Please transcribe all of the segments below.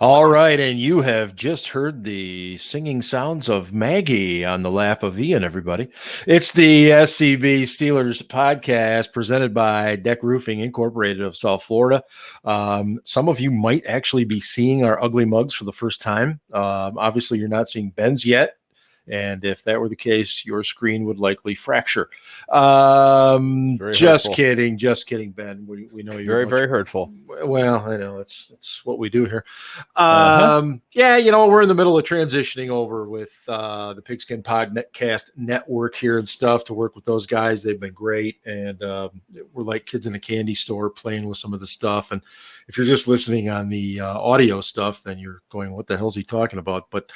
All right, and you have just heard the singing sounds of Maggie on the lap of Ian, everybody. It's the SCB Steelers Podcast presented by DEK Roofing Incorporated of South Florida. Some of you might actually be seeing our ugly mugs for the first time. Obviously, you're not seeing Ben's yet. And if that were the case, your screen would likely fracture. Just kidding, Ben. We know you're very hurtful. Well, I know that's what we do here. Yeah, we're in the middle of transitioning over with the Pigskin Podcast Network here and stuff to work with those guys. They've been great, and we're like kids in a candy store playing with some of the stuff. And if you're just listening on the audio stuff, then you're going, "What the hell's he talking about?" But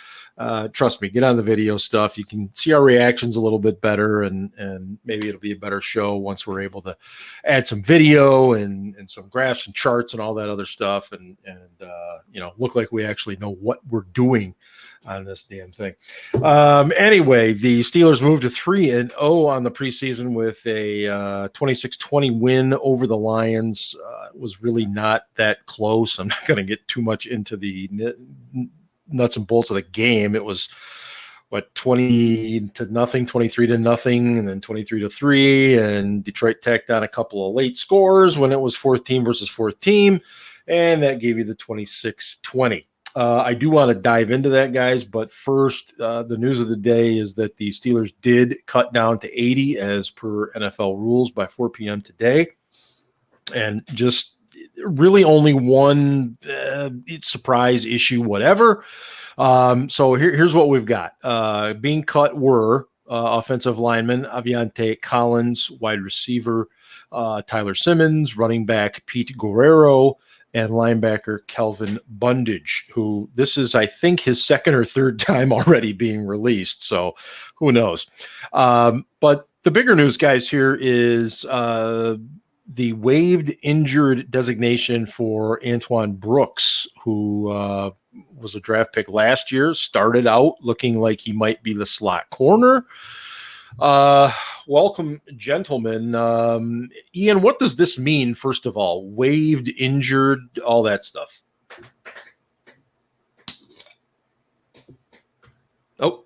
trust me, get on the video stuff. You can see our reactions a little bit better, and maybe it'll be a better show once we're able to add some video and some graphs and charts and all that other stuff, and look like we actually know what we're doing on this damn thing. Anyway, the Steelers moved to 3-0 on the preseason with a 26-20 win over the Lions. It was really not that close. I'm not going to get too much into the nuts and bolts of the game. It was 20-0, 23-0, and then 23-3, and Detroit tacked on a couple of late scores when it was fourth team versus fourth team, and that gave you the 26-20. I do want to dive into that, guys, but first, the news of the day is that the Steelers did cut down to 80 as per NFL rules by 4 p.m. today, and just really only one surprise issue, whatever. So here's what we've got. Being cut were offensive lineman Aviante Collins, wide receiver Tyler Simmons, running back Pete Guerrero, and linebacker Kelvin Bundage, who this is, I think, his second or third time already being released. So who knows? But the bigger news, guys, here is the waived injured designation for Antoine Brooks, who was a draft pick last year, started out looking like he might be the slot corner. Welcome, gentlemen. Ian, what does this mean, first of all? Waived, injured, all that stuff. Oh,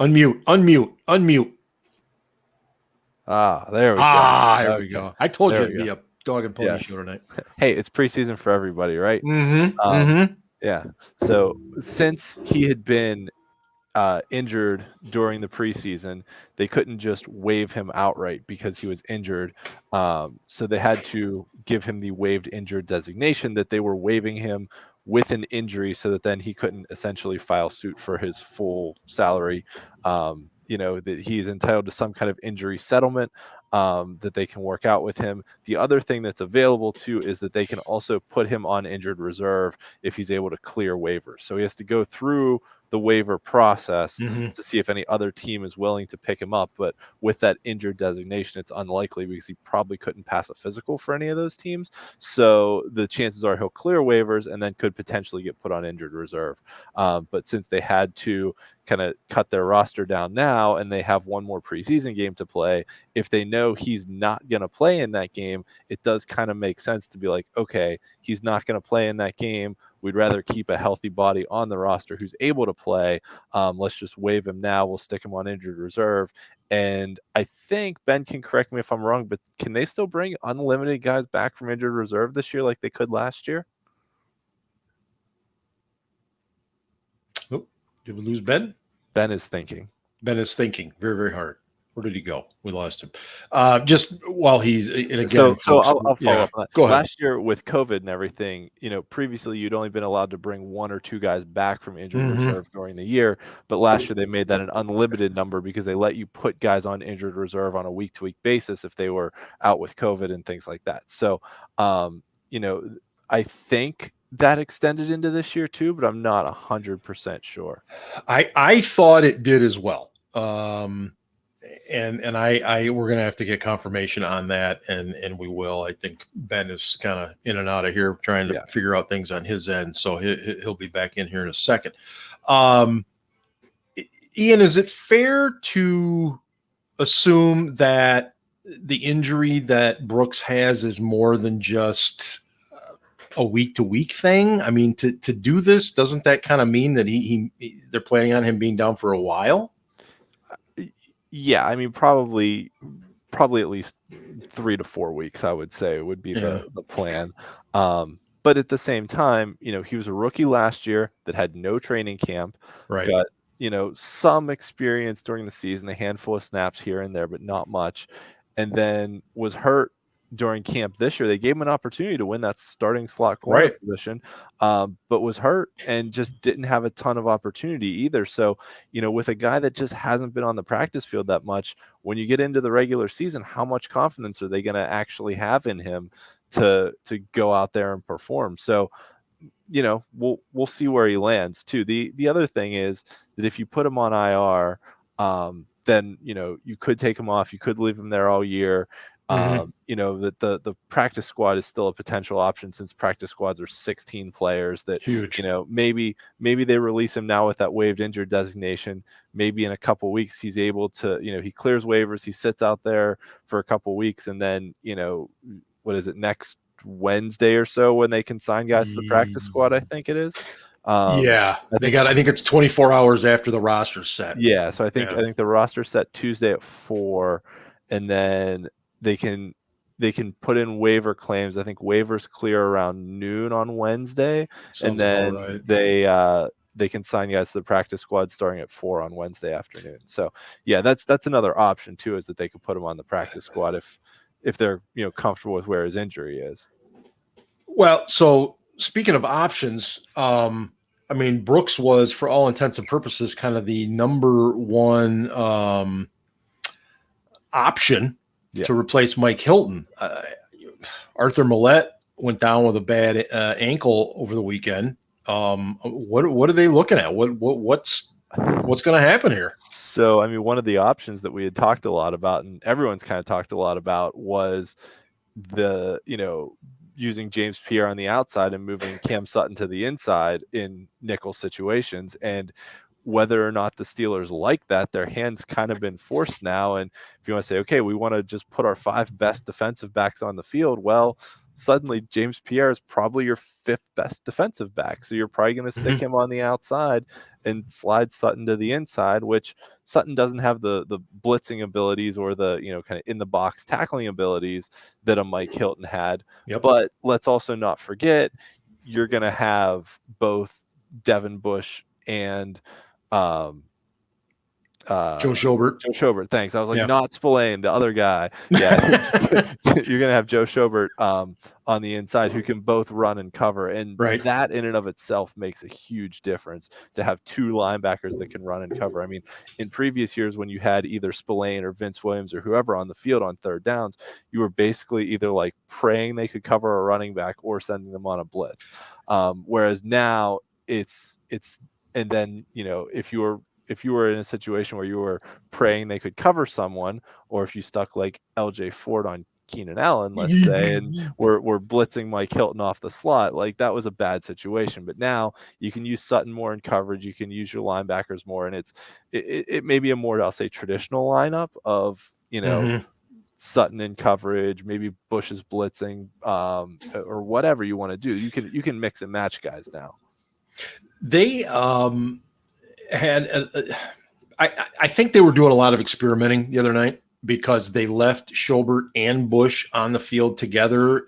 unmute. There we go. There we go. I told you it'd be a dog and pony show tonight. Hey, it's preseason for everybody, right? Mm-hmm. Yeah. So since he had been injured during the preseason, they couldn't just waive him outright because he was injured. So they had to give him the waived injured designation, that they were waiving him with an injury so that then he couldn't essentially file suit for his full salary. That he's entitled to some kind of injury settlement that they can work out with him. The other thing that's available too is that they can also put him on injured reserve if he's able to clear waivers. So he has to go through the waiver process to see if any other team is willing to pick him up. But with that injured designation, it's unlikely because he probably couldn't pass a physical for any of those teams. So the chances are he'll clear waivers and then could potentially get put on injured reserve. But since they had to kind of cut their roster down now and they have one more preseason game to play, if they know he's not going to play in that game, it does kind of make sense to be like, okay, he's not going to play in that game. We'd rather keep a healthy body on the roster who's able to play. Let's just waive him now. We'll stick him on injured reserve. And I think Ben can correct me if I'm wrong, but can they still bring unlimited guys back from injured reserve this year like they could last year? Oh, did we lose Ben? Ben is thinking very, very hard. Where did he go? We lost him. Just while he's, and again, so folks, I'll follow up on that. Go ahead. Last year with COVID and everything, previously you'd only been allowed to bring one or two guys back from injured reserve during the year. But last year they made that an unlimited number because they let you put guys on injured reserve on a week-to-week basis if they were out with COVID and things like that. So, I think that extended into this year too, but I'm not 100% sure. I thought it did as well. And we're going to have to get confirmation on that, and we will. I think Ben is kind of in and out of here trying to figure out things on his end, so he'll be back in here in a second. Ian, is it fair to assume that the injury that Brooks has is more than just a week-to-week thing? I mean, to do this, doesn't that kind of mean that they're planning on him being down for a while? Yeah, I mean, probably at least 3 to 4 weeks, I would say, would be the plan. But at the same time, he was a rookie last year that had no training camp, Right. got, some experience during the season, a handful of snaps here and there, but not much, and then was hurt during camp this year. They gave him an opportunity to win that starting slot corner position, but was hurt and just didn't have a ton of opportunity either. So, with a guy that just hasn't been on the practice field that much, when you get into the regular season, how much confidence are they going to actually have in him to go out there and perform? So, we'll see where he lands too. The other thing is that if you put him on IR, then you could take him off. You could leave him there all year. That the practice squad is still a potential option, since practice squads are 16 players. That huge. Maybe they release him now with that waived injured designation. Maybe in a couple weeks he's able to, he clears waivers, he sits out there for a couple weeks, and then what is it, next Wednesday or so when they can sign guys to the practice squad, I think it is. I think it's 24 hours after the roster's set. Yeah, so I think the roster's set Tuesday at 4, and then they can put in waiver claims. I think waivers clear around noon on Wednesday, and then they can sign guys to the practice squad starting at 4 on Wednesday afternoon. So yeah, that's another option too, is that they could put him on the practice squad if they're comfortable with where his injury is. Well, so speaking of options, I mean, Brooks was, for all intents and purposes, kind of the number one option to replace Mike Hilton. Arthur Millette went down with a bad ankle over the weekend. What are they looking at? What's going to happen here? So, I mean, one of the options that we had talked a lot about, and everyone's kind of talked a lot about, was using James Pierre on the outside and moving Cam Sutton to the inside in nickel situations. And whether or not the Steelers like that, their hand's kind of been forced now. And if you want to say, okay, we want to just put our 5 best defensive backs on the field, well, suddenly James Pierre is probably your 5th best defensive back. So you're probably going to stick him on the outside and slide Sutton to the inside, which Sutton doesn't have the blitzing abilities or the, kind of in the box tackling abilities that a Mike Hilton had. Yep. But let's also not forget, you're going to have both Devin Bush and Joe Schobert. Thanks. I was like, not Spillane, the other guy. Yeah. You're going to have Joe Schobert on the inside, who can both run and cover. And that in and of itself makes a huge difference, to have 2 linebackers that can run and cover. I mean, in previous years, when you had either Spillane or Vince Williams or whoever on the field on third downs, you were basically either like praying they could cover a running back or sending them on a blitz. Whereas now it's, and then, if you were in a situation where you were praying they could cover someone, or if you stuck like LJ Ford on Keenan Allen, let's say, and we're blitzing Mike Hilton off the slot, like that was a bad situation. But now you can use Sutton more in coverage, you can use your linebackers more, and it may be a more, I'll say, traditional lineup of, Sutton in coverage, maybe Bush is blitzing, or whatever you want to do. You can mix and match guys now. They had I think they were doing a lot of experimenting the other night, because they left Schobert and Bush on the field together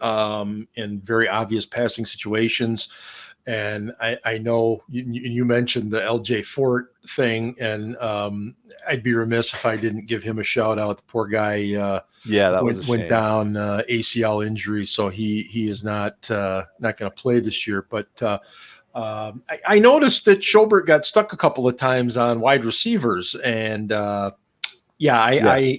in very obvious passing situations. And I know you mentioned the LJ Fort thing, and I'd be remiss if I didn't give him a shout out. The poor guy went down ACL injury, so he is not going to play this year. But I noticed that Schobert got stuck a couple of times on wide receivers, and I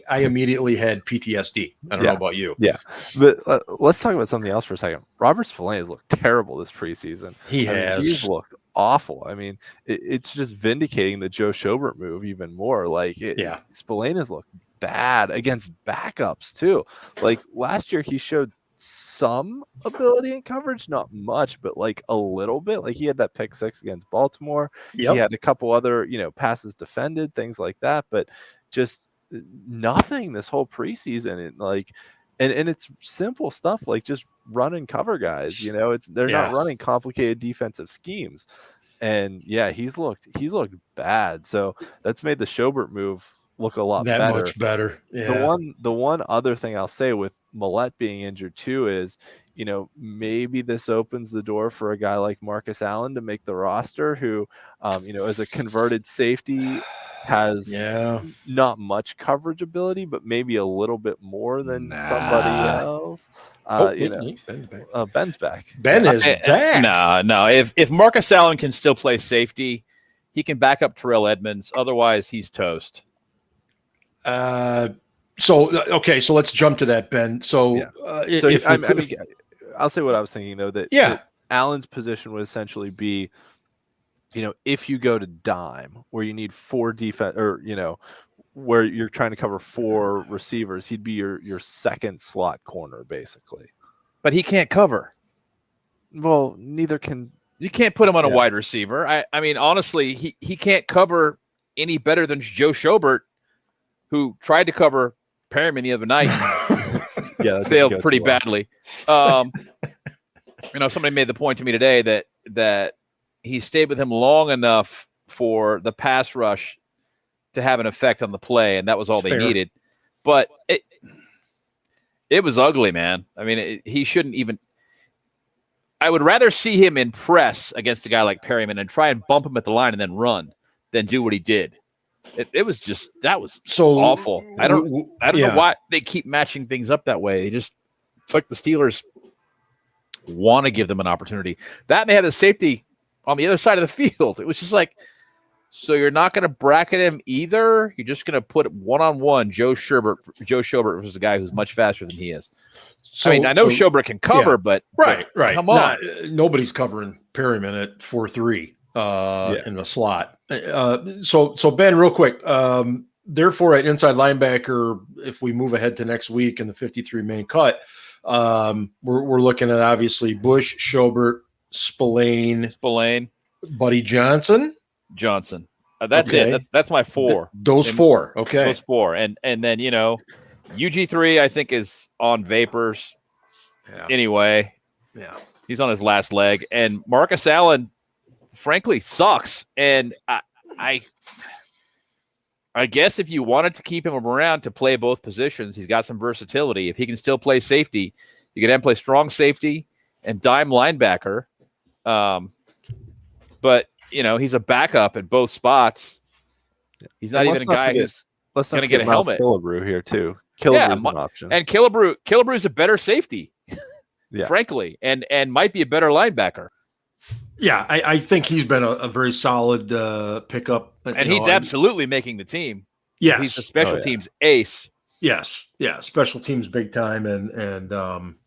immediately had PTSD. I don't know about you. Yeah, but let's talk about something else for a second. Robert Spillane has looked terrible this preseason. He's looked awful. I mean, it's just vindicating the Joe Schobert move even more. Like, Spillane has looked bad against backups too. Like last year, he showed some ability in coverage, not much, but like a little bit. Like he had that pick 6 against Baltimore. He had a couple other, passes defended, things like that, but just nothing this whole preseason. And like, and it's simple stuff, like just run and cover guys. They're not running complicated defensive schemes. And he's looked bad. So that's made the Schobert move look a lot better. Much better. Yeah. The one other thing I'll say with Millette being injured too is, maybe this opens the door for a guy like Marcus Allen to make the roster, who, as a converted safety has not much coverage ability, but maybe a little bit more than somebody else. Ben's back. Ben is back. No. If Marcus Allen can still play safety, he can back up Terrell Edmonds. Otherwise, he's toast. So let's jump to that, Ben. I'll say what I was thinking though, that Allen's position would essentially be, if you go to dime where you need 4 defense, or where you're trying to cover 4 receivers, he'd be your second slot corner basically. But he can't cover. Well, neither can. You can't put him on a wide receiver. I mean, honestly, he can't cover any better than Joe Schobert, who tried to cover Perryman the other night. Failed pretty badly. Somebody made the point to me today that he stayed with him long enough for the pass rush to have an effect on the play, and that was all they needed. But it was ugly, man. I mean, he shouldn't even. I would rather see him in press against a guy like Perryman and try and bump him at the line and then run than do what he did. It was just so awful. I don't know why they keep matching things up that way. It's like the Steelers want to give them an opportunity. That may have the safety on the other side of the field. It was just like, so you're not going to bracket him either. You're just going to put one-on-one Joe Schobert versus a guy who's much faster than he is. I know Schobert can cover, but right. Come on, nobody's covering Perryman at 4.3. In the slot. So Ben, real quick, therefore at inside linebacker, if we move ahead to next week in the 53 main cut, we're looking at obviously Bush, Schobert, Spillane, Buddy Johnson. That's it. That's my 4. Those 4. Okay. Those 4. And then, UG3, I think, is on vapors. Yeah. Anyway. Yeah. He's on his last leg. And Marcus Allen, frankly, sucks. And I guess if you wanted to keep him around to play both positions, he's got some versatility. If he can still play safety, you could have him play strong safety and dime linebacker. But, he's a backup at both spots. He's not even a guy who's going to get a helmet. Killebrew here, too. Killebrew's an option. And Killebrew's a better safety, frankly, and might be a better linebacker. Yeah, I think he's been a very solid pickup. And he's absolutely making the team. Yes. He's a special teams ace. Yes. Yeah, special teams big time and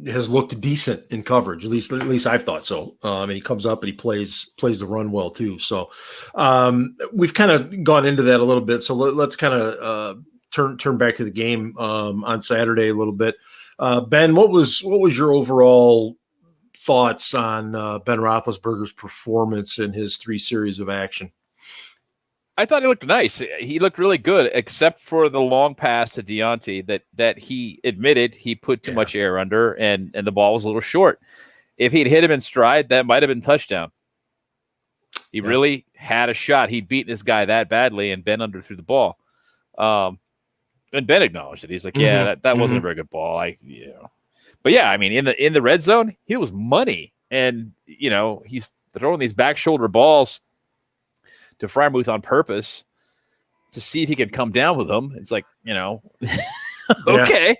has looked decent in coverage. At least I've thought so. And he comes up and he plays the run well too. So we've kind of gone into that a little bit. So let's kind of turn back to the game on Saturday a little bit. Ben, what was your overall thoughts on Ben Roethlisberger's performance in his 3 series of action? I thought he looked nice. He looked really good, except for the long pass to Deontay that he admitted he put too much air under, and the ball was a little short. If he'd hit him in stride, that might have been touchdown. He really had a shot. He'd beaten this guy that badly, and Ben underthrew the ball. And Ben acknowledged it. He's like, that wasn't a very good ball. But I mean, in the red zone, he was money. And, he's throwing these back shoulder balls to Freiermuth on purpose to see if he can come down with them. It's like, okay.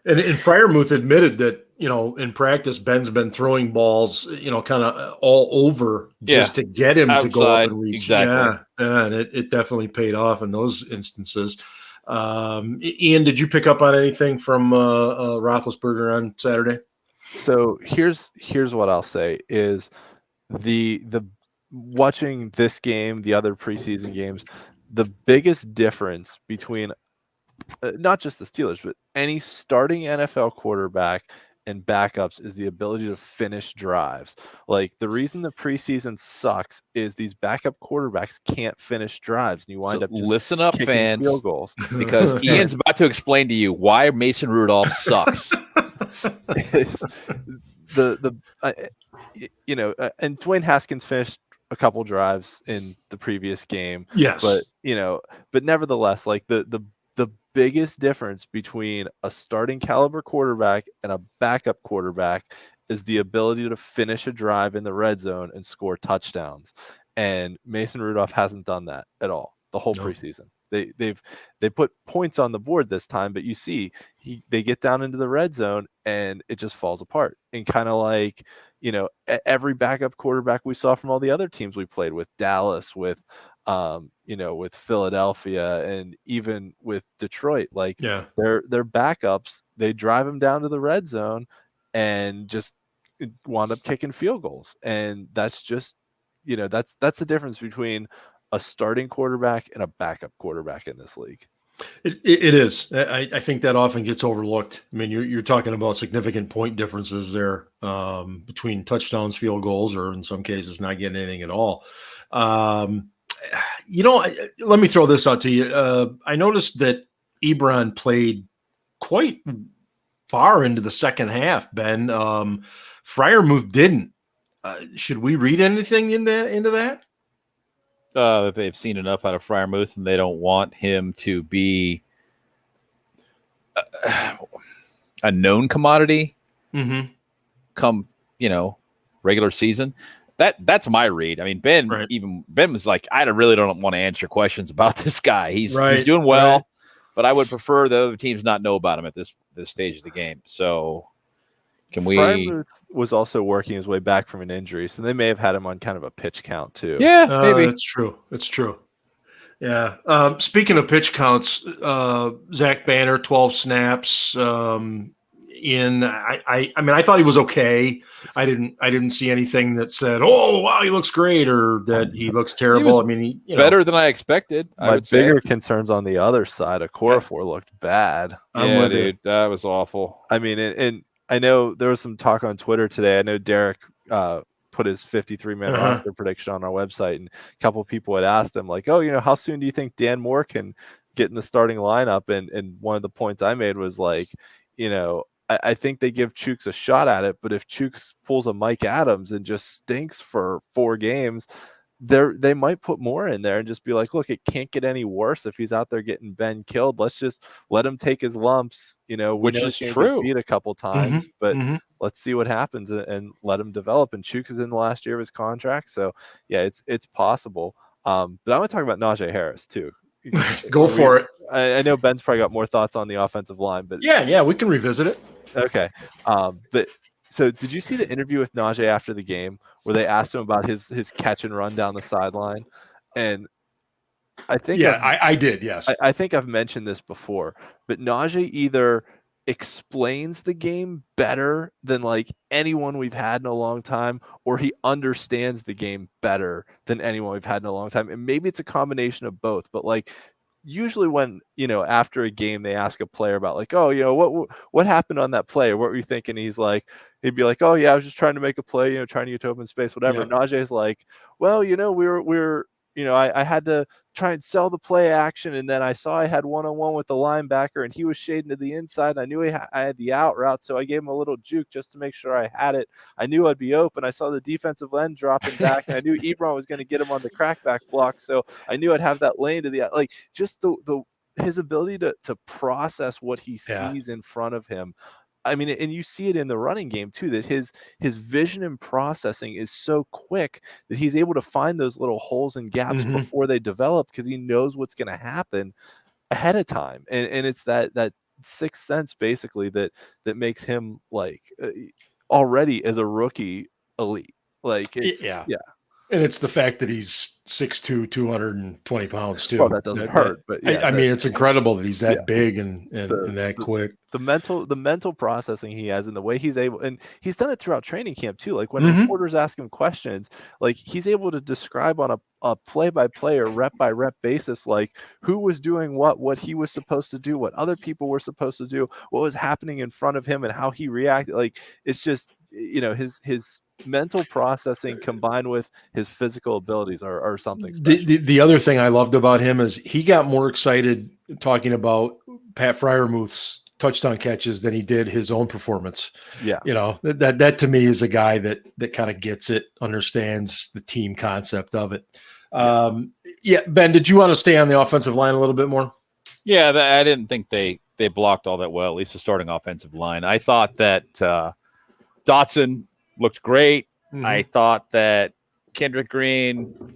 And Freiermuth admitted that, in practice, Ben's been throwing balls, kind of all over just to get him outside, to go up and reach. Exactly. Yeah, and it definitely paid off in those instances. Ian, did you pick up on anything from Roethlisberger on Saturday? So here's what I'll say is the watching this game, the other preseason games, the biggest difference between not just the Steelers, but any starting NFL quarterback and backups is the ability to finish drives. Like, the reason the preseason sucks is these backup quarterbacks can't finish drives, and you wind up just listen up, fans, field goals. because Ian's about to explain to you why Mason Rudolph sucks. is and Dwayne Haskins finished a couple drives in the previous game. Yes. But nevertheless, like the biggest difference between a starting caliber quarterback and a backup quarterback is the ability to finish a drive in the red zone and score touchdowns. And Mason Rudolph hasn't done that at all the whole preseason. They put points on the board this time, but you see they get down into the red zone and it just falls apart. And kind of like, every backup quarterback we saw from all the other teams we played with, Dallas, with with Philadelphia, and even with Detroit, like their backups, they drive them down to the red zone and just wound up kicking field goals. And that's just, that's the difference between a starting quarterback and a backup quarterback in this league. It is. I think that often gets overlooked. I mean, you're talking about significant point differences there between touchdowns, field goals, or in some cases not getting anything at all. Let me throw this out to you. I noticed that Ebron played quite far into the second half, Ben. Freiermuth didn't. Should we read anything into that? That they've seen enough out of Freiermuth and they don't want him to be a known commodity come, regular season. That's my read. I mean, Ben was like, I really don't want to answer questions about this guy. He's doing well, but I would prefer the other teams not know about him at this stage of the game. So can we? Freiermuth was also working his way back from an injury, so they may have had him on kind of a pitch count too. Yeah, maybe. It's true. It's true. Yeah. Speaking of pitch counts, Zach Banner, 12 snaps. I mean, I thought he was okay. I didn't see anything that said, "Oh, wow, he looks great," or that he looks terrible. Better than I expected. My bigger concerns on the other side. Okorafor looked bad. Yeah, dude, that was awful. I mean, and I know there was some talk on Twitter today. I know Derek put his 53-man roster prediction on our website, and a couple of people had asked him, like, "Oh, how soon do you think Dan Moore can get in the starting lineup?" And one of the points I made was like, I think they give Chooks a shot at it, but if Chooks pulls a Mike Adams and just stinks for 4 games, they might put more in there and just be like, look, it can't get any worse if he's out there getting Ben killed. Let's just let him take his lumps, which is true. Beat a couple times, but let's see what happens and let him develop. And Chooks is in the last year of his contract, so yeah, it's possible. But I want to talk about Najee Harris too. Go for it. I know Ben's probably got more thoughts on the offensive line, but yeah, we can revisit it. Okay. But so did you see the interview with Najee after the game where they asked him about his catch and run down the sideline? And I think I did, yes. I think I've mentioned this before, but Najee either explains the game better than like anyone we've had in a long time, or he understands the game better than anyone we've had in a long time. And maybe it's a combination of both, but like usually when, after a game, they ask a player about like, oh, what happened on that play? Or what were you thinking? He'd be like, oh yeah, I was just trying to make a play, trying to get to open space, whatever. Yeah. Najee's like, well, we were I had to try and sell the play action, and then I saw I had one-on-one with the linebacker, and he was shading to the inside, and I knew I had the out route, so I gave him a little juke just to make sure I had it. I knew I'd be open. I saw the defensive end dropping back, and I knew Ebron was going to get him on the crackback block, so I knew I'd have that lane to the like just his ability to process what he sees in front of him. I mean, and you see it in the running game too, that his vision and processing is so quick that he's able to find those little holes and gaps before they develop, because he knows what's going to happen ahead of time. And it's that sixth sense basically that makes him like already as a rookie elite. Like it's, yeah. And it's the fact that he's 6'2", 220 pounds too. Well, that doesn't hurt, but I mean, it's incredible that he's that big and that quick. The mental processing he has, and the way he's able, and he's done it throughout training camp too. Like when reporters ask him questions, like he's able to describe on a play-by-play or rep-by-rep basis, like who was doing what he was supposed to do, what other people were supposed to do, what was happening in front of him, and how he reacted. Like it's just, his mental processing combined with his physical abilities are something special. The other thing I loved about him is he got more excited talking about Pat Freiermuth's touchdown catches than he did his own performance. Yeah. That to me is a guy that kind of gets it, understands the team concept of it. Ben, did you want to stay on the offensive line a little bit more? Yeah, I didn't think they blocked all that well, at least the starting offensive line. I thought that Dotson looked great. Mm-hmm. I thought that Kendrick Green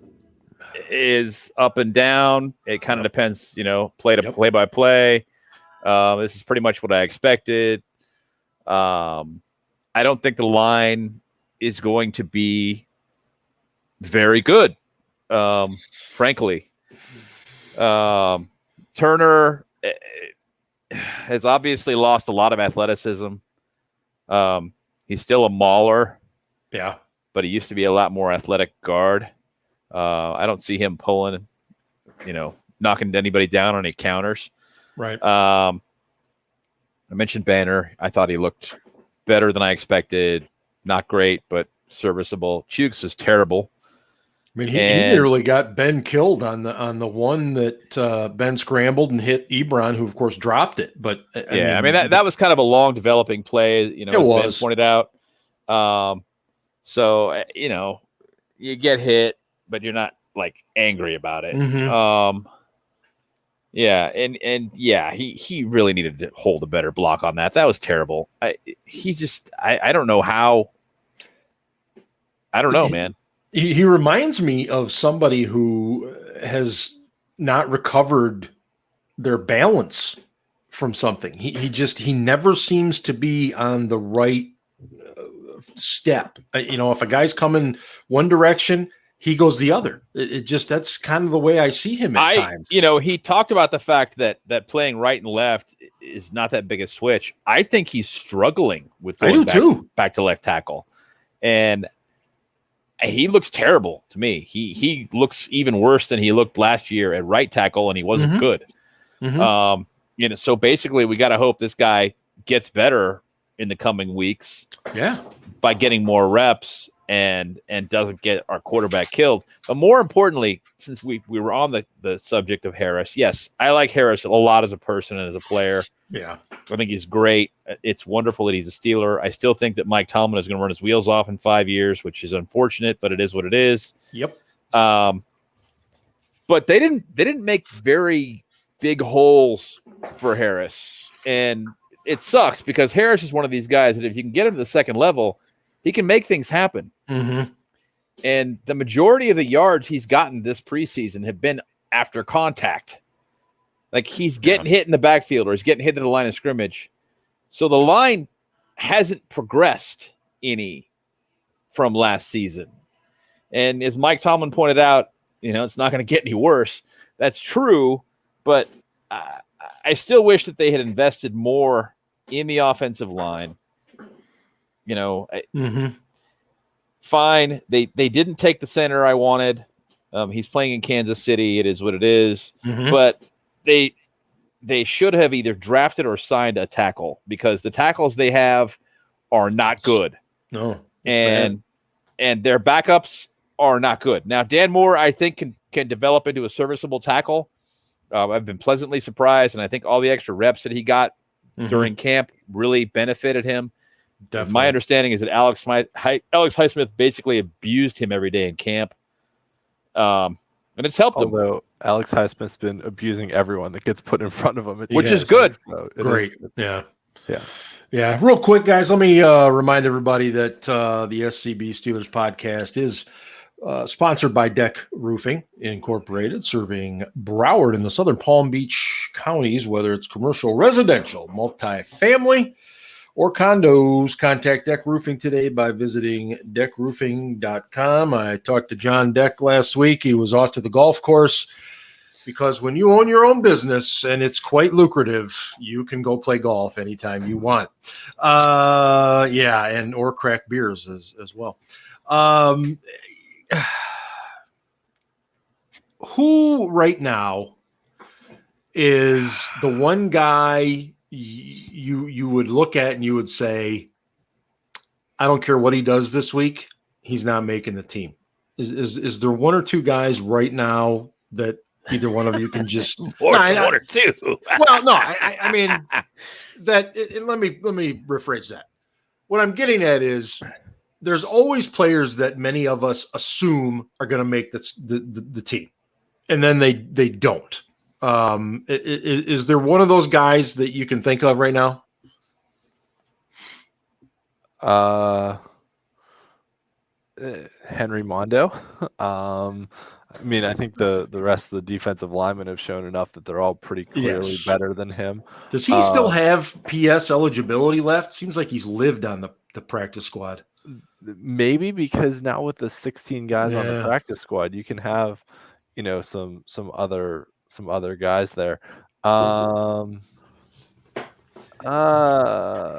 is up and down. It kind of depends, play by play. This is pretty much what I expected. I don't think the line is going to be very good, frankly. Turner has obviously lost a lot of athleticism. He's still a mauler. Yeah. But he used to be a lot more athletic guard. I don't see him pulling, knocking anybody down on any counters. Right. I mentioned Banner. I thought he looked better than I expected. Not great, but serviceable. Chukes is terrible. I mean, he nearly got Ben killed on the one that Ben scrambled and hit Ebron, who of course dropped it. But I mean that was kind of a long developing play. As Ben pointed out. So you get hit, but you're not like angry about it. Mm-hmm. He really needed to hold a better block on that. That was terrible. I don't know how. I don't know, man. He reminds me of somebody who has not recovered their balance from something. He never seems to be on the right step. If a guy's coming one direction, he goes the other. That's kind of the way I see him at times. He talked about the fact that playing right and left is not that big a switch. I think he's struggling with going back to left tackle. And he looks terrible to me. He looks even worse than he looked last year at right tackle, and he wasn't good. Mm-hmm. So basically we got to hope this guy gets better in the coming weeks. Yeah. By getting more reps and doesn't get our quarterback killed. But more importantly, since we were on the subject of Harris, yes, I like Harris a lot as a person and as a player. Yeah. I think he's great. It's wonderful that he's a Steeler. I still think that Mike Tomlin is going to run his wheels off in 5 years, which is unfortunate, but it is what it is. Yep. But they didn't make very big holes for Harris. And it sucks because Harris is one of these guys that if you can get him to the second level, he can make things happen. Mm-hmm. And the majority of the yards he's gotten this preseason have been after contact. Like he's getting hit in the backfield or he's getting hit at the line of scrimmage. So the line hasn't progressed any from last season. And as Mike Tomlin pointed out, it's not going to get any worse. That's true, but I still wish that they had invested more in the offensive line. Fine. They didn't take the center I wanted. He's playing in Kansas City. It is what it is. Mm-hmm. But they should have either drafted or signed a tackle because the tackles they have are not good. No. And their backups are not good. Now, Dan Moore, I think, can develop into a serviceable tackle. I've been pleasantly surprised, and I think all the extra reps that he got during camp really benefited him. Definitely. My understanding is that Alex Highsmith basically abused him every day in camp. And it's helped him. Although Alex Highsmith's been abusing everyone that gets put in front of him. Which is good. So Great. Yeah. Yeah. Real quick, guys, let me remind everybody that the SCB Steelers podcast is sponsored by DEK Roofing Incorporated, serving Broward and the Southern Palm Beach counties, whether it's commercial, residential, multifamily, or condos. Contact DEK Roofing today by visiting dekroofing.com. I talked to John Deck last week. He was off to the golf course because when you own your own business and it's quite lucrative, you can go play golf anytime you want. Or crack beers as well. Who right now is the one guy you would look at and you would say, I don't care what he does this week, he's not making the team? Is there one or two guys right now that either one of you can just More than one or two. well, no, I mean that. Let me rephrase that. What I'm getting at is there's always players that many of us assume are going to make the team, and then they don't. Is there one of those guys that you can think of right now? Henry Mondo. I mean, I think the rest of the defensive linemen have shown enough that they're all pretty clearly better than him. Does he still have PS eligibility left? Seems like he's lived on the practice squad. Maybe because now with the 16 guys on the practice squad, you can have, some other guys there.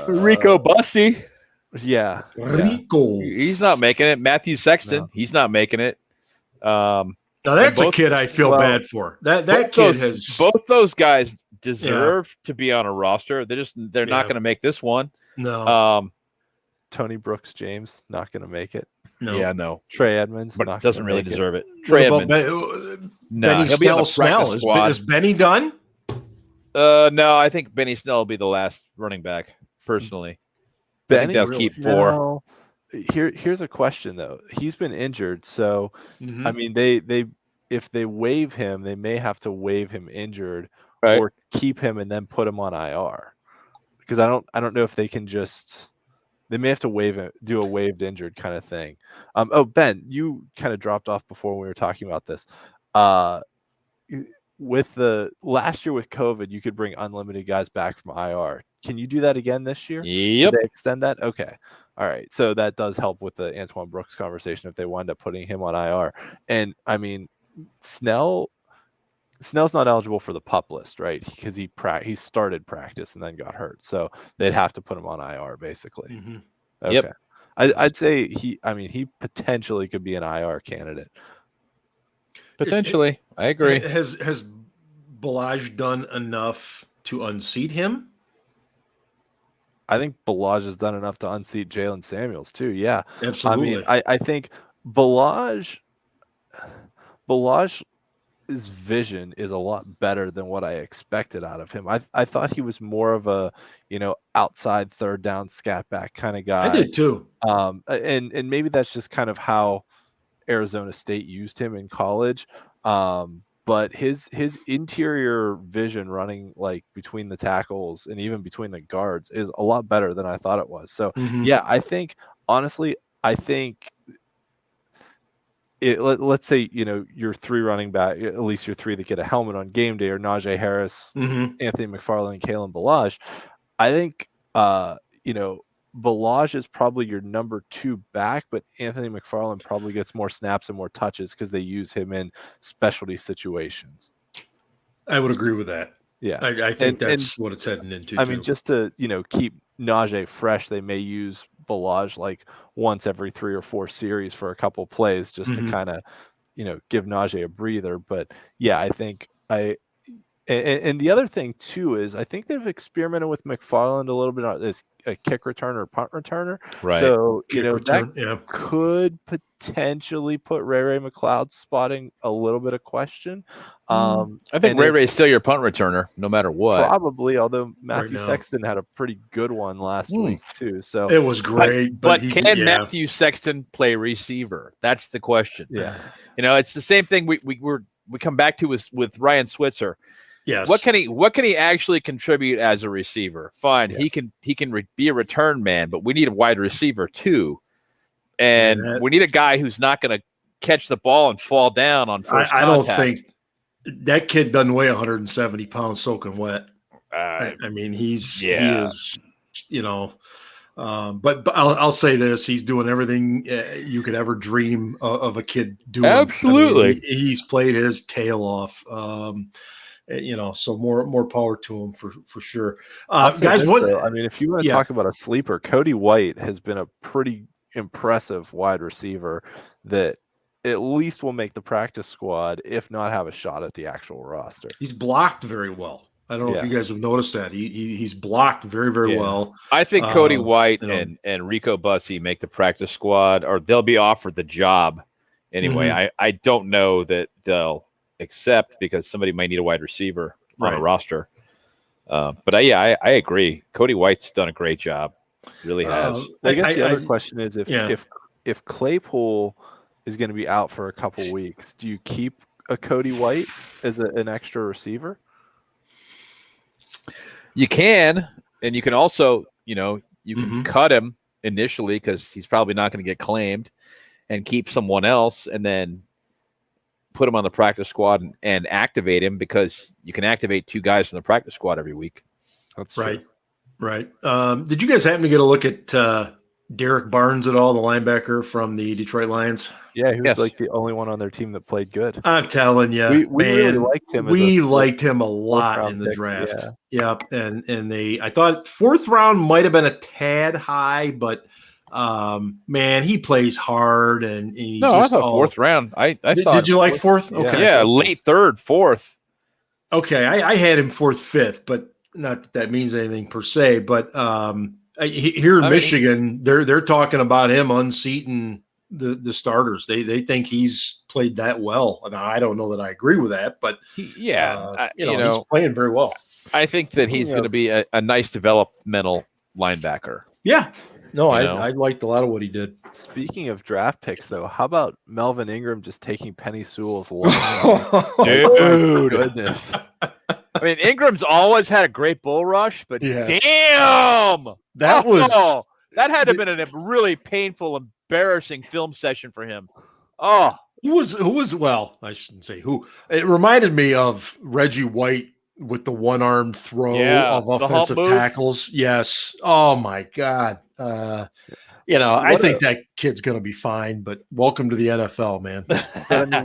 Rico Bussey. Yeah. Rico. He's not making it. Matthew Sexton. No. He's not making it. Now that's a kid I feel bad for. That kid has both those guys deserve to be on a roster. They're not going to make this one. No. Tony Brooks James not going to make it. No. Yeah, no. Trey Edmonds but doesn't really deserve it. Trey Edmonds. Benny Snell. Is Benny done? No, I think Benny Snell will be the last running back. Personally, Benny they'll keep 4. No. Here's a question though. He's been injured, so I mean, they if they waive him, they may have to waive him injured or keep him and then put him on IR. Because I don't know if they can just. They may have to do a waived injured kind of thing. Ben, you kind of dropped off before we were talking about this. With the last year with COVID, you could bring unlimited guys back from IR. Can you do that again this year? Yep. Did they extend that? Okay. All right. So that does help with the Antoine Brooks conversation if they wind up putting him on IR. And I mean, Snell's not eligible for the PUP list, right? Because he started practice and then got hurt. So they'd have to put him on IR basically. Mm-hmm. Okay. Yep. I'd say he potentially could be an IR candidate. Potentially. I agree. Has Balaj done enough to unseat him? I think Balaj has done enough to unseat Jalen Samuels too. Yeah, absolutely. I mean, I think Balaj's vision is a lot better than what I expected out of him. I thought he was more of a outside third down scat back kind of guy. I did too. And maybe that's just kind of how Arizona State used him in college. But his interior vision running like between the tackles and even between the guards is a lot better than I thought it was. So yeah, I think honestly, let's say your 3 running back, at least your 3 that get a helmet on game day, are Najee Harris, Anthony McFarland, and Kalen Balaj. I think Balaj is probably your number 2 back, but Anthony McFarland probably gets more snaps and more touches because they use him in specialty situations. I would agree with that. Yeah, I think that's what it's heading into. I mean, just to keep Najee fresh, they may use Balaj like once every 3 or 4 series for a couple plays just to kind of give Najee a breather. But yeah, I think and the other thing too is I think they've experimented with McFarland a little bit on this a kick returner, punt returner. Right. So could potentially put Ray McLeod's spotting a little bit of question. I think Ray's still your punt returner, no matter what. Probably, although Matthew Sexton had a pretty good one last week too. So it was great. But can Matthew Sexton play receiver? That's the question. Yeah. It's the same thing we come back to with Ryan Switzer. Yes. What can he actually contribute as a receiver? Fine, he can be a return man, but we need a wide receiver too, and we need a guy who's not going to catch the ball and fall down on first contact. I don't think that kid doesn't weigh 170 pounds soaking wet. I mean, he is, but I'll say this: he's doing everything you could ever dream of a kid doing. Absolutely, I mean, he's played his tail off. So more power to him for sure. Guys, I mean, if you want to talk about a sleeper, Cody White has been a pretty impressive wide receiver that at least will make the practice squad, if not have a shot at the actual roster. He's blocked very well. I don't know if you guys have noticed that. He's blocked very, very well. I think Cody White and Rico Bussey make the practice squad, or they'll be offered the job anyway. I don't know that they'll accept because somebody might need a wide receiver on a Right. roster. But I agree. Cody White's done a great job. Really has. I guess the other question is if Claypool is going to be out for a couple weeks, do you keep a Cody White as an extra receiver? You can, and you can also, you can cut him initially because he's probably not going to get claimed, and keep someone else, and then put him on the practice squad and activate him because you can activate 2 guys from the practice squad every week. That's right. true. Right. Did you guys happen to get a look at Derek Barnes at all, the linebacker from the Detroit Lions? Yeah, he was like the only one on their team that played good. I'm telling you, we really liked him. We liked him a lot in the draft. Yeah. Yep. And I thought 4th round might have been a tad high, but man, he plays hard and he's I thought 4th round. I thought. Did you like 4th? Okay. Yeah, late 3rd, 4th. Okay, I had him 4th, 5th, but not that means anything per se. But here in Michigan, they're talking about him unseating the starters. They think he's played that well, and I don't know that I agree with that, but he's playing very well. I think that he's going to be a nice developmental linebacker. Yeah. No, I liked a lot of what he did. Speaking of draft picks, though, how about Melvin Ingram just taking Penny Sewell's line? Dude, goodness. I mean, Ingram's always had a great bull rush, but damn, that had to have been a really painful, embarrassing film session for him. Oh, who was? Well, I shouldn't say who. It reminded me of Reggie White with the one-arm throw of offensive tackles. Yes. Oh my God. I think that kid's going to be fine, but welcome to the NFL, man. But, I mean,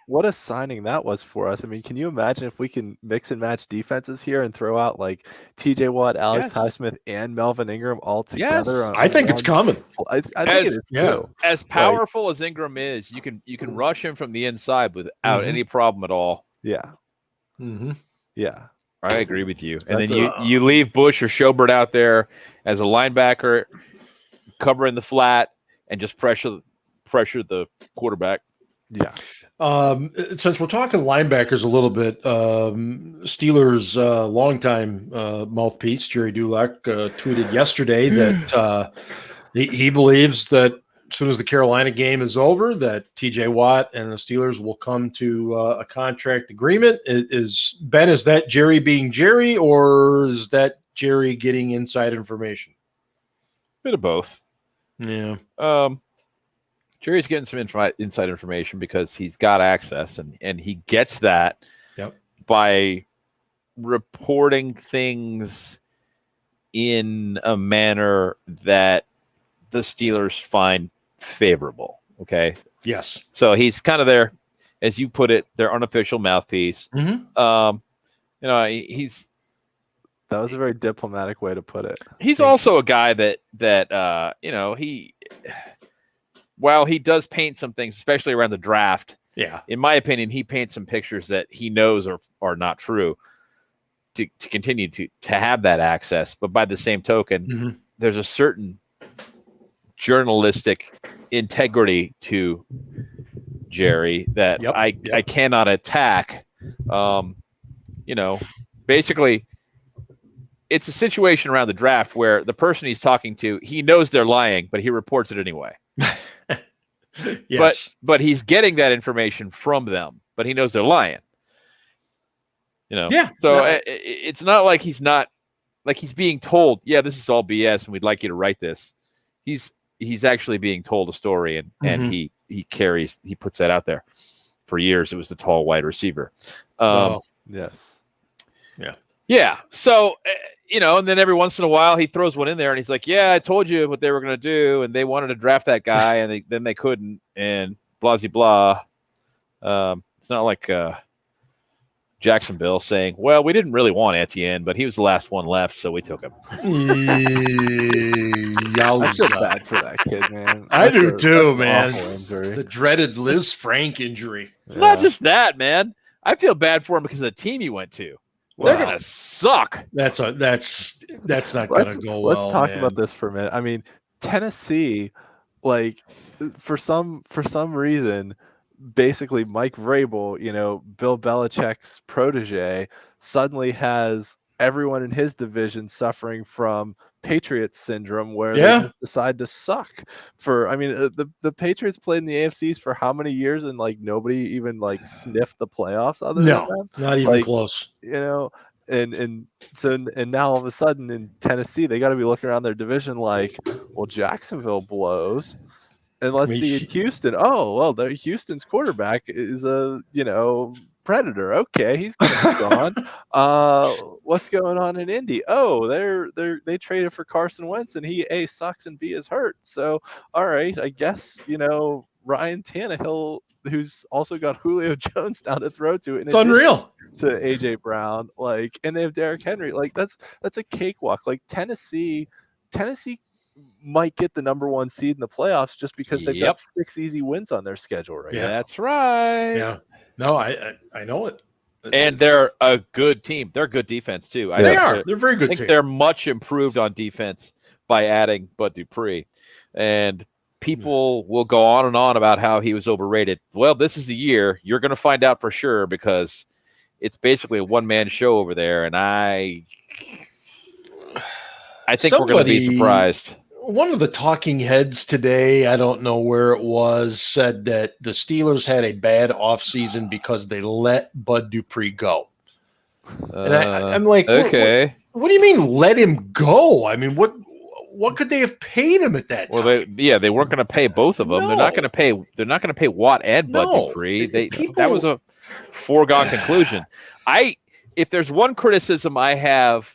what a signing that was for us. I mean, can you imagine if we can mix and match defenses here and throw out like TJ Watt, Alex Highsmith, and Melvin Ingram all together? Yes. I think it's coming. I think it is too. As powerful as Ingram is, you can rush him from the inside without any problem at all. Yeah. Mm-hmm. Yeah. I agree with you. And then you leave Bush or Schobert out there as a linebacker, covering the flat, and just pressure the quarterback. Yeah. Since we're talking linebackers a little bit, Steelers longtime mouthpiece Jerry Dulac tweeted yesterday that he believes that as soon as the Carolina game is over, that TJ Watt and the Steelers will come to a contract agreement. Is that Jerry being Jerry, or is that Jerry getting inside information? Bit of both. Yeah. Jerry's getting some inside information because he's got access, and he gets that by reporting things in a manner that the Steelers find favorable. Okay. Yes. So he's kind of their, as you put it, their unofficial mouthpiece. Mm-hmm. That was a very diplomatic way to put it. He's also a guy that while he does paint some things, especially around the draft, in my opinion, he paints some pictures that he knows are not true to continue to have that access. But by the same token, there's a certain journalistic integrity to Jerry that I cannot attack. Basically, it's a situation around the draft where the person he's talking to, he knows they're lying, but he reports it anyway. Yes. But he's getting that information from them, but he knows they're lying. So it's not like he's being told, this is all BS and we'd like you to write this. He's actually being told a story, and he puts that out there. For years, it was the tall wide receiver. Yes. Yeah. So, and then every once in a while he throws one in there and he's like, I told you what they were going to do. And they wanted to draft that guy and then they couldn't, and blah, blah, blah. It's not like Jacksonville saying, well, we didn't really want Etienne, but he was the last one left, so we took him. I feel bad for that kid, man. I do too, man. The dreaded Liz Frank injury. It's not just that, man. I feel bad for him because of the team he went to. Wow. They're gonna suck. That's not gonna go well. Let's talk about this for a minute. I mean, Tennessee, like for some reason, basically Mike Vrabel, Bill Belichick's protege, suddenly has everyone in his division suffering from Patriots syndrome, where they just decide to suck. The Patriots played in the AFCs for how many years, and nobody even sniffed the playoffs other than them? Not even close. And now all of a sudden in Tennessee, they got to be looking around their division well, Jacksonville blows. And let's see in Houston. Oh, well, Houston's quarterback is a, predator. Okay, he's going to be gone. What's going on in Indy? Oh, they traded for Carson Wentz, and he A, sucks, and B, is hurt. So, all right, I guess, Ryan Tannehill, who's also got Julio Jones down to throw to. It's unreal. To AJ Brown, and they have Derrick Henry. That's a cakewalk. Tennessee might get the number 1 seed in the playoffs just because they've got 6 easy wins on their schedule right now. That's right. Yeah. No, I know it. And they're a good team. They're a good defense too. They are. They're very good. I think they're much improved on defense by adding Bud Dupree. And people will go on and on about how he was overrated. Well, this is the year. You're going to find out for sure, because it's basically a one-man show over there, and I think we're going to be surprised. One of the talking heads today, I don't know where it was, said that the Steelers had a bad offseason because they let Bud Dupree go. And I'm like, okay. What do you mean let him go? I mean, what could they have paid him at that time? Well, they weren't going to pay both of them. No. They're not going to pay Watt and Bud Dupree. That was a foregone conclusion. If there's one criticism I have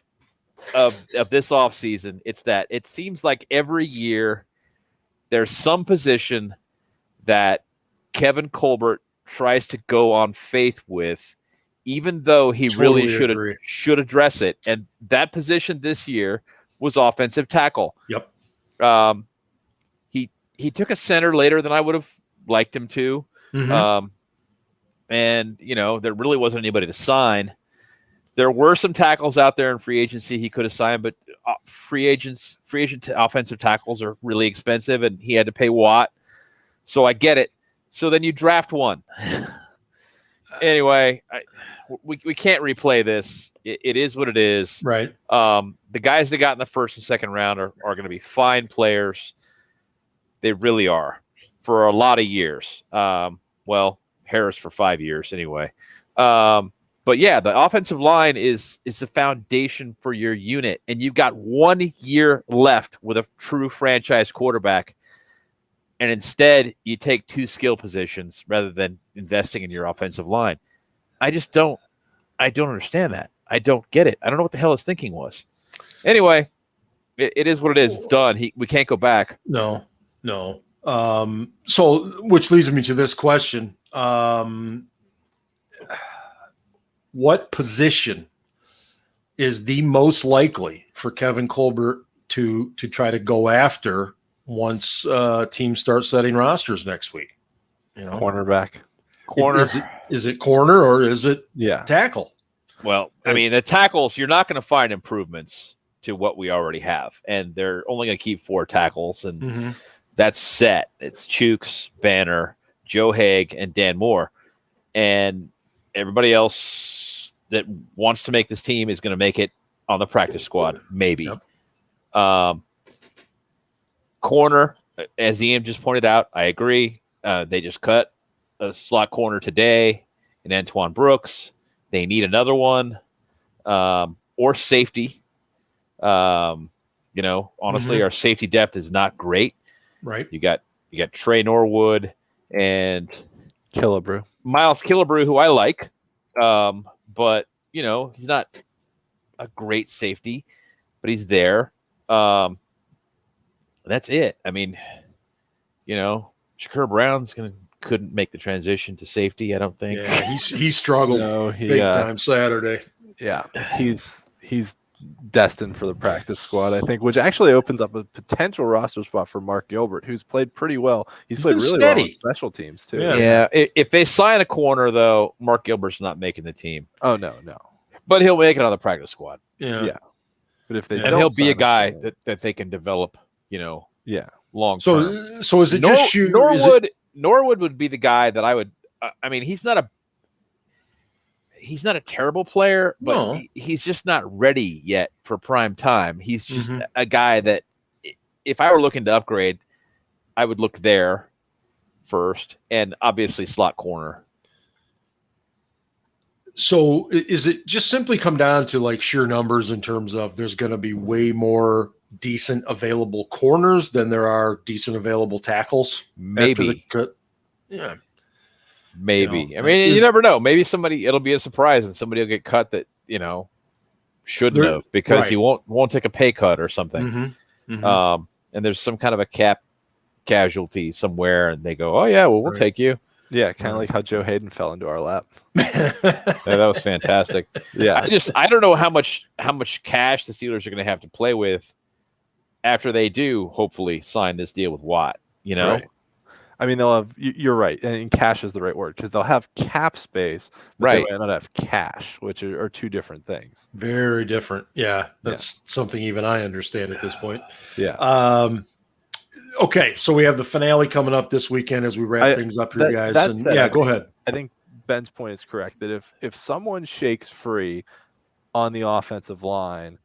of this offseason, it's that it seems like every year there's some position that Kevin Colbert tries to go on faith with, even though he really should address it. And that position this year was offensive tackle. Yep. He took a center later than I would have liked him to. Mm-hmm. And there really wasn't anybody to sign. There were some tackles out there in free agency he could have signed, but free agent offensive tackles are really expensive, and he had to pay Watt. So I get it. So then you draft one. Anyway, we can't replay this. It is what it is. Right. The guys they got in the first and second round are going to be fine players. They really are, for a lot of years. Harris for 5 years anyway. But yeah, the offensive line is the foundation for your unit, and you've got 1 year left with a true franchise quarterback. And instead, you take 2 skill positions rather than investing in your offensive line. I don't understand that. I don't get it. I don't know what the hell his thinking was. Anyway, it is what it is. It's done. We can't go back. No. So, which leads me to this question. What position is the most likely for Kevin Colbert to try to go after once teams start setting rosters next week? Cornerback. Corner. Is it corner or is it tackle? Well, I mean, the tackles, you're not going to find improvements to what we already have. And they're only going to keep 4 tackles, and that's set. It's Chooks, Banner, Joe Haig, and Dan Moore. And everybody else that wants to make this team is going to make it on the practice squad, maybe. Yep. Corner, as Ian just pointed out, I agree. They just cut a slot corner today in Antoine Brooks. They need another one, or safety. Honestly, our safety depth is not great. Right. You got Trey Norwood and Miles Killebrew, who I like. But he's not a great safety, but he's there. That's it. I mean, Shakur Brown's couldn't make the transition to safety, I don't think. Yeah, he struggled big time Saturday. Yeah, he's destined for the practice squad, I think, which actually opens up a potential roster spot for Mark Gilbert, who's played pretty well. He's played really well on special teams too. Yeah. If they sign a corner, though, Mark Gilbert's not making the team. Oh no. But he'll make it on the practice squad. Yeah. But if they and he'll be a guy that they can develop, long term. So is it just Norwood Norwood would be the guy that I would. I mean, he's not a terrible player, but he's just not ready yet for prime time. He's just a guy that, if I were looking to upgrade, I would look there first, and obviously slot corner. So is it just simply come down to like sheer numbers in terms of there's going to be way more decent available corners than there are decent available tackles? Maybe. Yeah. Maybe. You never know. Maybe it'll be a surprise and somebody will get cut that, shouldn't have because he won't take a pay cut or something. And there's some kind of a cap casualty somewhere and they go, oh yeah, well, we'll take you. Yeah, kind of like how Joe Hayden fell into our lap. Yeah, that was fantastic. Yeah, I don't know how much cash the Steelers are going to have to play with after they do hopefully sign this deal with Watt. Right. I mean, they'll have. You're right, and cash is the right word because they'll have cap space, but they might not have cash, which are two different things. Very different. Yeah, that's something even I understand at this point. Yeah. Okay, so we have the finale coming up this weekend as we wrap things up here, guys. Go ahead. I think Ben's point is correct that if someone shakes free on the offensive line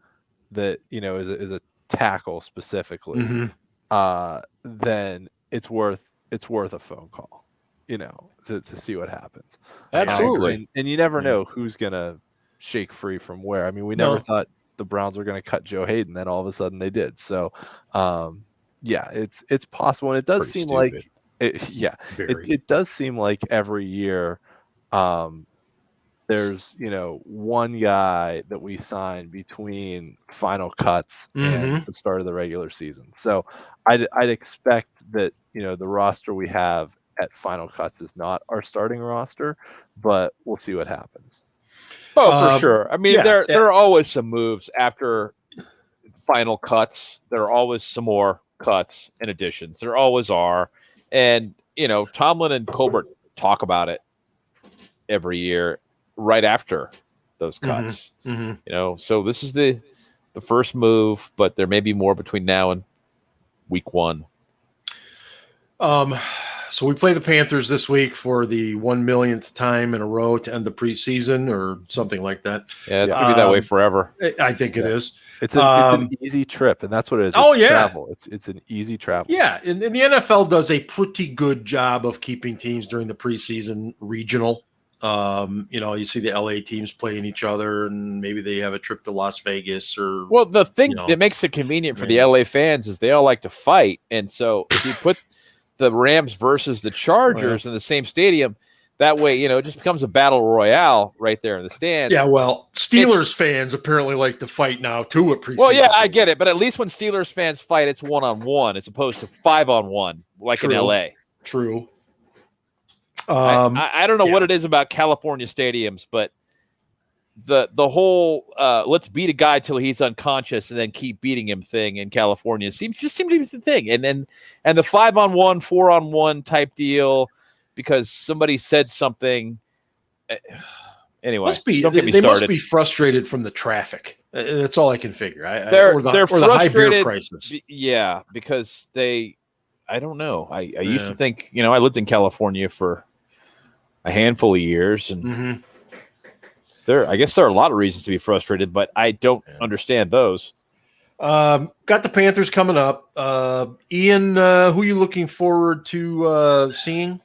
that is a tackle specifically, then it's worth a phone call, to see what happens. Absolutely. And you never know who's gonna shake free from where. I mean, we never thought the Browns were gonna cut Joe Hayden, then all of a sudden they did. So yeah, it's possible, and it does seem stupid. like it does seem like every year there's one guy that we sign between final cuts and the start of the regular season. So I'd expect that the roster we have at final cuts is not our starting roster, but we'll see what happens. Oh, for sure. I mean, there are always some moves after final cuts. There are always some more cuts and additions. There always are. And, Tomlin and Colbert talk about it every year right after those cuts. So this is the first move, but there may be more between now and week 1. So we play the Panthers this week for the 1 millionth time in a row to end the preseason or something like that. Yeah, it's going to be that way forever. I think it is. It's an easy trip, and that's what it is. Travel. It's an easy travel. Yeah, and the NFL does a pretty good job of keeping teams during the preseason regional. You see the LA teams playing each other, and maybe they have a trip to Las Vegas or. Well, the thing that makes it convenient for the LA fans is they all like to fight, and so if you put the Rams versus the Chargers in the same stadium, that way, it just becomes a battle royale right there in the stands. Yeah, well, Steelers fans apparently like to fight now too at preseason. Well, yeah, I get it, but at least when Steelers fans fight, it's 1-on-1 as opposed to 5-on-1, like in LA. True. I don't know what it is about California stadiums, but the whole let's beat a guy till he's unconscious and then keep beating him thing in California seems to be the thing. And the 5-on-1, 4-on-1 type deal because somebody said something. Anyway, they must be frustrated from the traffic. That's all I can figure. They're the high beer prices. Yeah, because I don't know. I used to think, I lived in California for a handful of years, and I guess there are a lot of reasons to be frustrated, but I don't understand those. Got the Panthers coming up. Ian, who are you looking forward to seeing?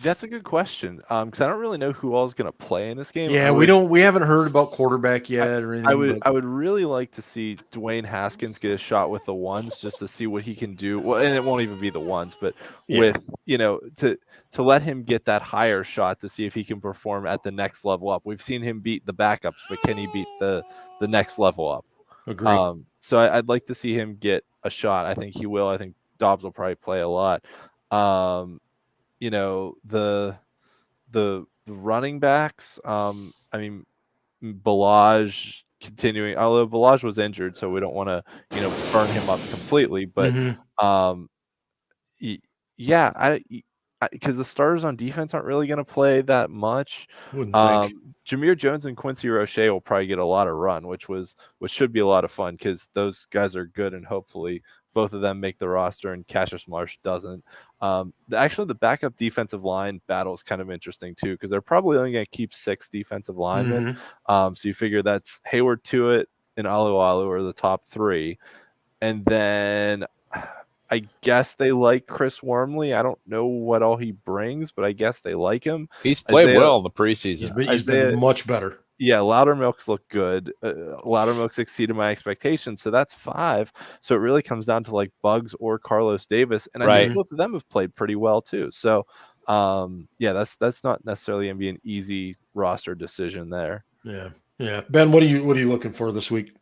That's a good question. Because I don't really know who all is going to play in this game. Yeah, we haven't heard about quarterback yet or anything. I would really like to see Dwayne Haskins get a shot with the ones just to see what he can do. Well, and it won't even be the ones, but with to let him get that higher shot to see if he can perform at the next level up. We've seen him beat the backups, but can he beat the next level up? Agreed. So I'd like to see him get a shot. I think he will. I think Dobbs will probably play a lot. The running backs. Balaj continuing. Although Balaj was injured, so we don't want to burn him up completely. But because the starters on defense aren't really going to play that much. Jameer Jones and Quincy Roche will probably get a lot of run, which should be a lot of fun because those guys are good and hopefully both of them make the roster, and Cassius Marsh doesn't. Actually, the backup defensive line battle is kind of interesting too, because they're probably only going to keep 6 defensive linemen. So you figure that's Hayward, Tuitt, and Alualu are the top 3, and then I guess they like Chris Wormley. I don't know what all he brings, but I guess they like him. He's played well in the preseason. He's been much better. Yeah, Loudermilk's look good. Loudermilk's exceeded my expectations, so that's 5. So it really comes down to like Buggs or Carlos Davis, and I think both of them have played pretty well too. So, that's not necessarily going to be an easy roster decision there. Yeah. Ben, what are you looking for this week?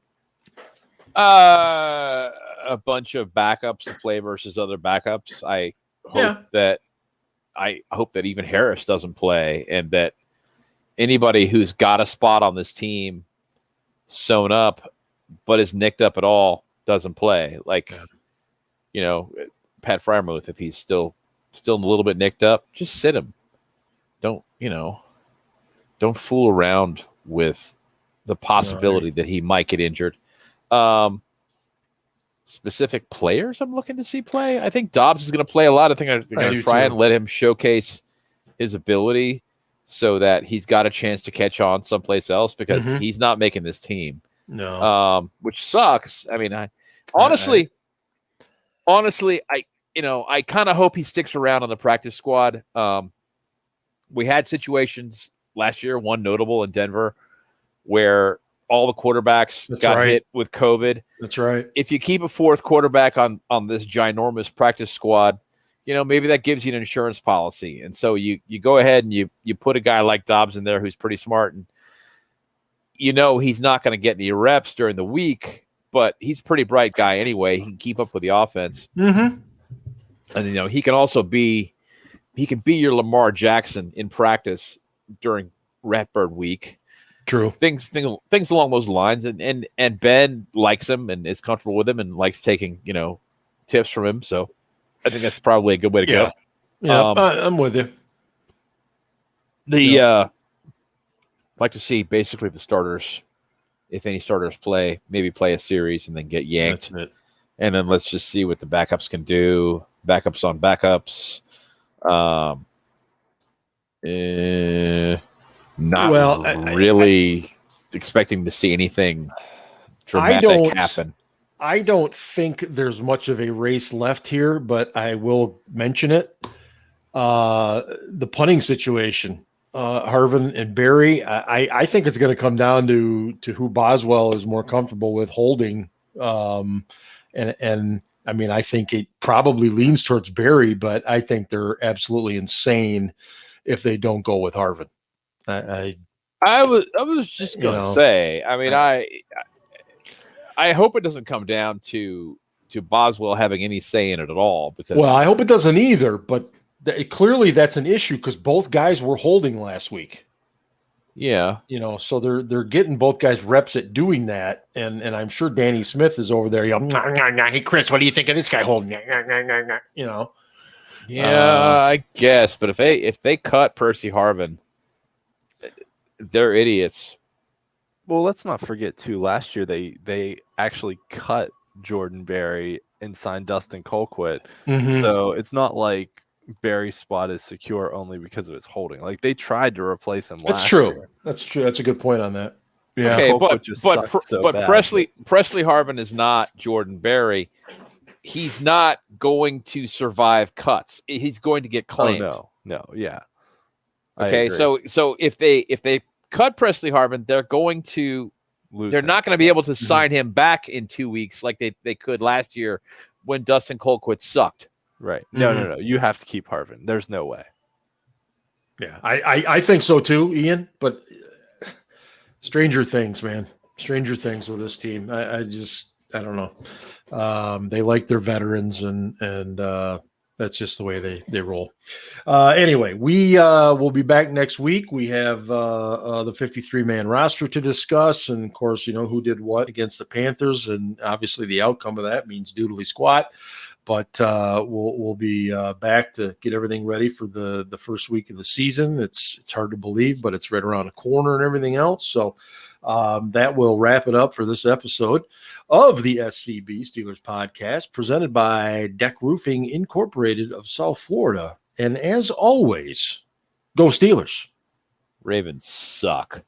A bunch of backups to play versus other backups. I hope that even Harris doesn't play, and that anybody who's got a spot on this team sewn up but is nicked up at all doesn't play. Like, Pat Freiermuth, if he's still a little bit nicked up, just sit him. Don't fool around with the possibility that he might get injured. Specific players I'm looking to see play. I think Dobbs is going to play a lot. I think they're going to try and let him showcase his ability so that he's got a chance to catch on someplace else, because he's not making this team. No. Which sucks. I mean, I honestly, I kind of hope he sticks around on the practice squad. We had situations last year, one notable in Denver, where all the quarterbacks got hit with COVID. That's right. If you keep a 4th quarterback on this ginormous practice squad, maybe that gives you an insurance policy. And so you go ahead and you put a guy like Dobbs in there who's pretty smart, and he's not going to get any reps during the week, but he's a pretty bright guy anyway. He can keep up with the offense. And he can also be your Lamar Jackson in practice during Ratbird week. True. Things along those lines, and Ben likes him and is comfortable with him and likes taking tips from him. So I think that's probably a good way to go. Yeah, I'm with you. Like to see basically the starters, if any starters maybe play a series and then get yanked. That's it. And then let's just see what the backups can do. Backups on backups. Really expecting to see anything dramatic happen. I don't think there's much of a race left here, but I will mention it. The punting situation, Harvin and Barry, I think it's going to come down to who Boswell is more comfortable with holding. And I mean, I think it probably leans towards Barry, but I think they're absolutely insane if they don't go with Harvin. I was just going to say, I mean, I hope it doesn't come down to Boswell having any say in it at all. Because I hope it doesn't either. But clearly that's an issue because both guys were holding last week. Yeah, so they're getting both guys reps at doing that, and I'm sure Danny Smith is over there. Hey Chris, what do you think of this guy holding? Yeah, I guess. But if they cut Percy Harvin, they're idiots. Well, let's not forget too. Last year they actually cut Jordan Berry and signed Dustin Colquitt. So it's not like Barry's spot is secure only because of his holding. Like they tried to replace him. That's true. Year. That's true. That's a good point on that. Yeah. Okay, but Presley Harvin is not Jordan Berry. He's not going to survive cuts. He's going to get claimed. Oh, no, yeah. Okay, so if they cut Presley Harvin, they're going to lose. They're not going to be able to sign him back in 2 weeks like they could last year when Dustin Colquitt sucked. Right. No. You have to keep Harvin. There's no way. Yeah, I think so too, Ian. But stranger things, man. Stranger things with this team. I don't know. They like their veterans, and that's just the way they roll. Anyway, we will be back next week. We have the 53-man roster to discuss, and of course, who did what against the Panthers, and obviously the outcome of that means doodly squat. But we'll be back to get everything ready for the first week of the season. It's hard to believe, but it's right around the corner and everything else. So That will wrap it up for this episode of the SCB Steelers Podcast, presented by DEK Roofing Incorporated of South Florida. And as always, go Steelers. Ravens suck.